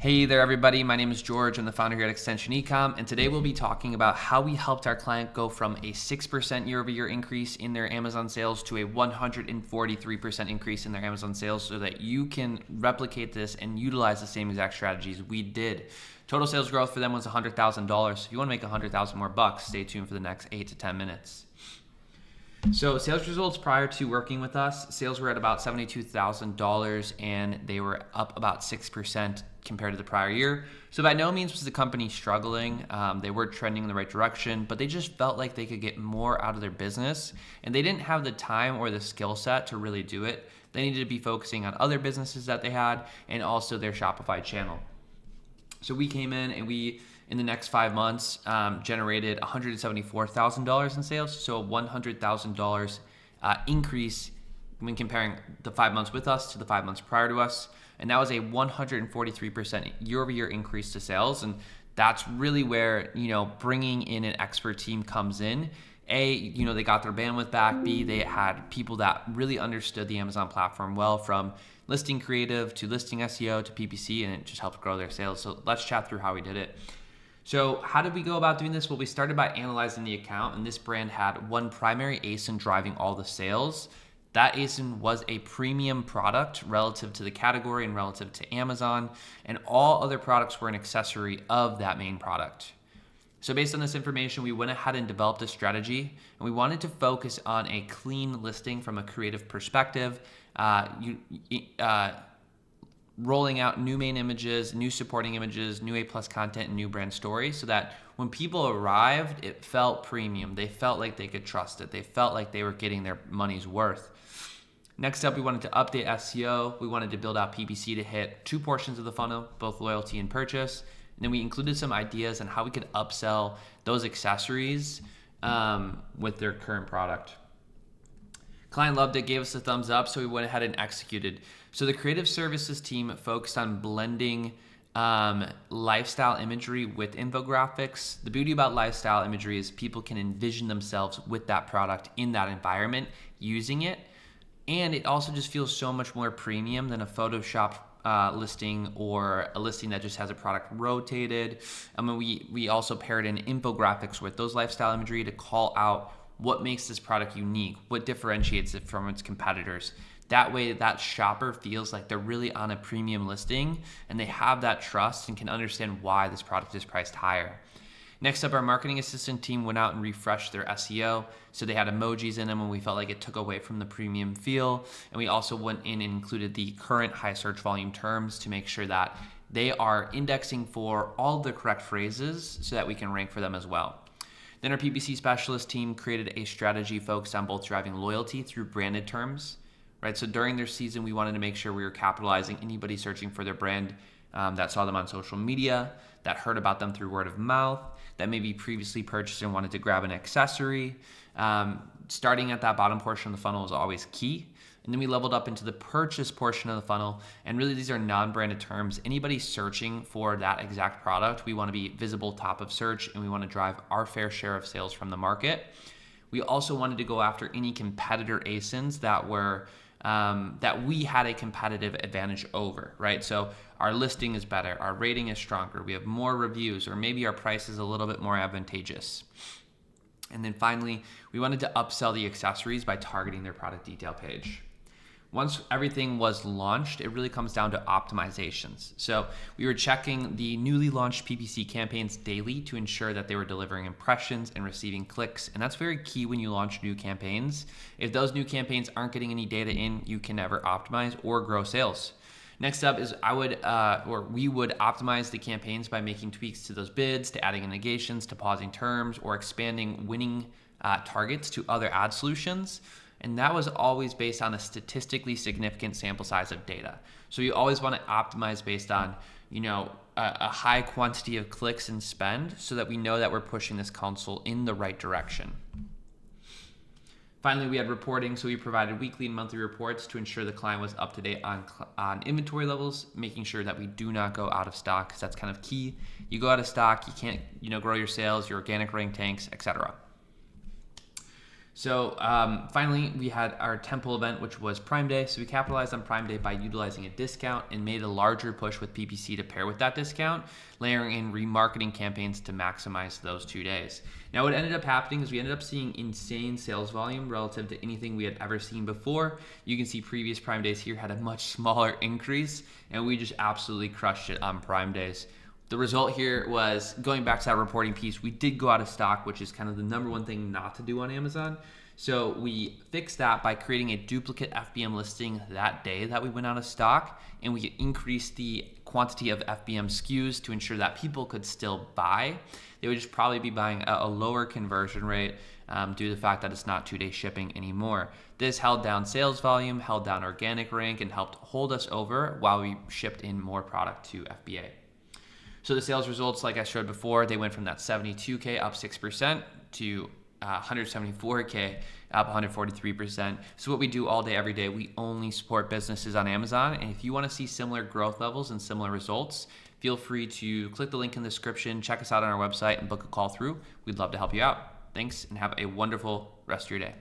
Hey there, everybody. My name is George. I'm the founder here at Extension Ecom, and today we'll be talking about how we helped our client go from a 6% year-over-year increase in their Amazon sales to a 143% increase in their Amazon sales so that you can replicate this and utilize the same exact strategies we did. Total sales growth for them was $100,000. If you want to make $100,000 more bucks, stay tuned for the next 8 to 10 minutes. So sales results prior to working with us, sales were at about $72,000 and they were up about 6% compared to the prior year. So by no means was the company struggling. They were trending in the right direction, but they just felt like they could get more out of their business and they didn't have the time or the skill set to really do it. They needed to be focusing on other businesses that they had and also their Shopify channel. So we came in and in the next 5 months, generated $174,000 in sales. So a $100,000 increase when comparing the 5 months with us to the 5 months prior to us. And that was a 143% year-over-year increase to sales. And that's really where, bringing in an expert team comes in. A, they got their bandwidth back. B, they had people that really understood the Amazon platform well, from listing creative to listing SEO to PPC, and it just helped grow their sales. So let's chat through how we did it. So how did we go about doing this? Well, we started by analyzing the account, and this brand had one primary ASIN driving all the sales. That ASIN was a premium product relative to the category and relative to Amazon, and all other products were an accessory of that main product. So based on this information, we went ahead and developed a strategy, and we wanted to focus on a clean listing from a creative perspective, rolling out new main images, new supporting images, new A+ content, and new brand stories so that when people arrived, it felt premium. They felt like they could trust it. They felt like they were getting their money's worth. Next up, we wanted to update SEO. We wanted to build out PPC to hit 2 portions of the funnel, both loyalty and purchase. And then we included some ideas on how we could upsell those accessories with their current product. Client loved it, gave us a thumbs up, so we went ahead and executed. So the creative services team focused on blending lifestyle imagery with infographics. The beauty about lifestyle imagery is people can envision themselves with that product in that environment using it. And it also just feels so much more premium than a Photoshop listing or a listing that just has a product rotated. I mean, we also paired in infographics with those lifestyle imagery to call out what makes this product unique, what differentiates it from its competitors. That way, that shopper feels like they're really on a premium listing and they have that trust and can understand why this product is priced higher. Next up, our marketing assistant team went out and refreshed their SEO. So they had emojis in them and we felt like it took away from the premium feel. And we also went in and included the current high search volume terms to make sure that they are indexing for all the correct phrases so that we can rank for them as well. Then our PPC specialist team created a strategy focused on both driving loyalty through branded terms, right? So during their season, we wanted to make sure we were capitalizing anybody searching for their brand that saw them on social media, that heard about them through word of mouth, that maybe previously purchased and wanted to grab an accessory. Starting at that bottom portion of the funnel is always key. And then we leveled up into the purchase portion of the funnel. And really, these are non-branded terms. Anybody searching for that exact product, we want to be visible top of search, and we want to drive our fair share of sales from the market. We also wanted to go after any competitor ASINs that we had a competitive advantage over, right? So our listing is better, our rating is stronger, we have more reviews, or maybe our price is a little bit more advantageous. And then finally, we wanted to upsell the accessories by targeting their product detail page. Once everything was launched, it really comes down to optimizations. So we were checking the newly launched PPC campaigns daily to ensure that they were delivering impressions and receiving clicks. And that's very key when you launch new campaigns. If those new campaigns aren't getting any data in, you can never optimize or grow sales. Next up is we would optimize the campaigns by making tweaks to those bids, to adding negations, to pausing terms, or expanding winning targets to other ad solutions. And that was always based on a statistically significant sample size of data. So you always want to optimize based on, a high quantity of clicks and spend so that we know that we're pushing this console in the right direction. Finally, we had reporting. So we provided weekly and monthly reports to ensure the client was up to date on inventory levels, making sure that we do not go out of stock, because that's kind of key. You go out of stock, you can't, grow your sales, your organic rank tanks, etc. So finally, we had our Temple event, which was Prime Day. So we capitalized on Prime Day by utilizing a discount and made a larger push with PPC to pair with that discount, layering in remarketing campaigns to maximize those 2 days. Now, what ended up happening is we ended up seeing insane sales volume relative to anything we had ever seen before. You can see previous Prime Days here had a much smaller increase, and we just absolutely crushed it on Prime Days. The result here was, going back to that reporting piece, we did go out of stock, which is kind of the number one thing not to do on Amazon. So we fixed that by creating a duplicate FBM listing that day that we went out of stock, and we increased the quantity of FBM SKUs to ensure that people could still buy. They would just probably be buying a lower conversion rate due to the fact that it's not 2-day shipping anymore. This held down sales volume, held down organic rank, and helped hold us over while we shipped in more product to FBA. So the sales results, like I showed before, they went from that 72K up 6% to 174K up 143%. So what we do all day, every day, we only support businesses on Amazon. And if you want to see similar growth levels and similar results, feel free to click the link in the description, check us out on our website, and book a call through. We'd love to help you out. Thanks, and have a wonderful rest of your day.